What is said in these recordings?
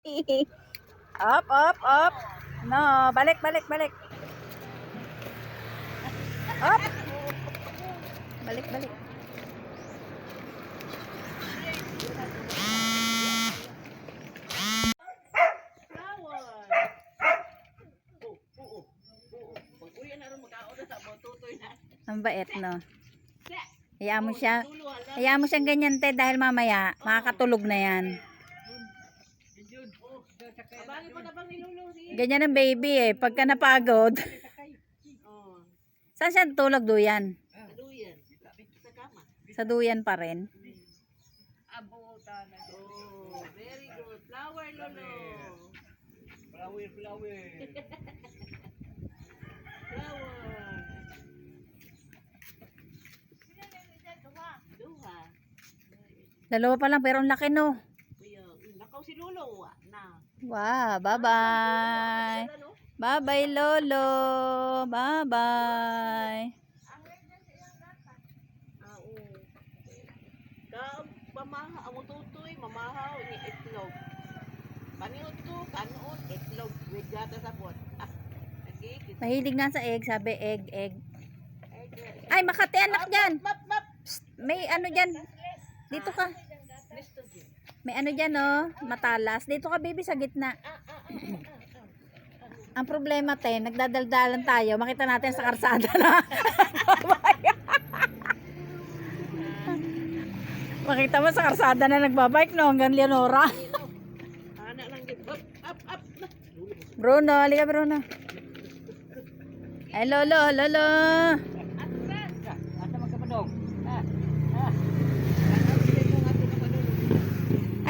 Up, up, up. No, balik, balik, balik. Up. Balik, balik. Ang bait, no? Hayaan mo siya. Hayaan mo siyang ganyan, te, dahil mamaya makakatulog na yan. Ganyan ang baby eh. Pagka napagod. Saan siya tulog, duyan? Sa duyan pa rin. Oh, very good. Flower, Lolo. Flower. Flower. Duha. Dalawa pa lang pero ang laki, no? Nakaw si Lolo. Na. Wow, bye-bye. Bye-bye, Lolo. Bye-bye. Pamaha, amo tutoy, mamahaw, ni itlog. Paniot to, kanuot, itlog, with gata sa pot. Mahilig na sa egg, sabi egg, egg. Ay, Makati, anak dyan. Psst, may ano dyan. Dito ka. May ano dyan, oh. Matalas. Dito ka, baby, sa gitna. Ang problema, te, nagdadaldalan tayo. Makita natin sa karsada na. Makita mo sa karsada na nagbabike, no? Hanggang Leonora. Bruno, halika, Bruno. Ay, Lolo, Lolo. Asa magkapadong?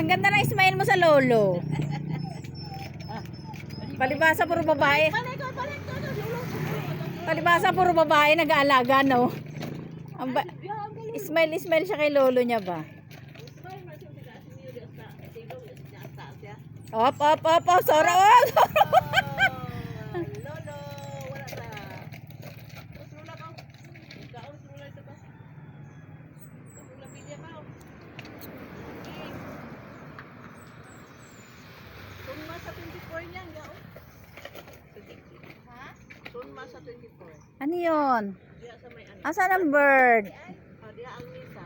Ang ganda ng smile mo sa Lolo. Palibasa puro babae. Palibasa puro babae nag-aalaga, no? Smile siya kay Lolo niya ba? Op, op, op, op. Soro, op. Lolo, wala sa. Lolo ka. Kaon sa Lolo ito ba? Lolo pilya ka. Tunma sa 24 niyan, gao. Ha? Tunma sa 24. Ano yun? Diya sa may ano. Asan ang bird? Diya ang misa.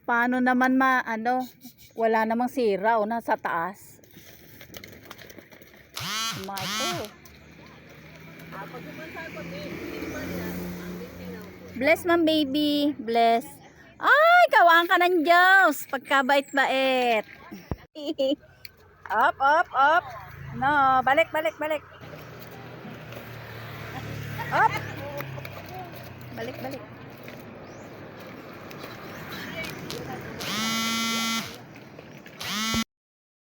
Paano naman wala namang sira o nasa taas. Mga ito. Bless, ma'am, baby. Bless. Ay, kawaan ka ng Diyos. Pagkabait-bait. Up, up, up. No, balik, balik, balik. Up. Balik, balik.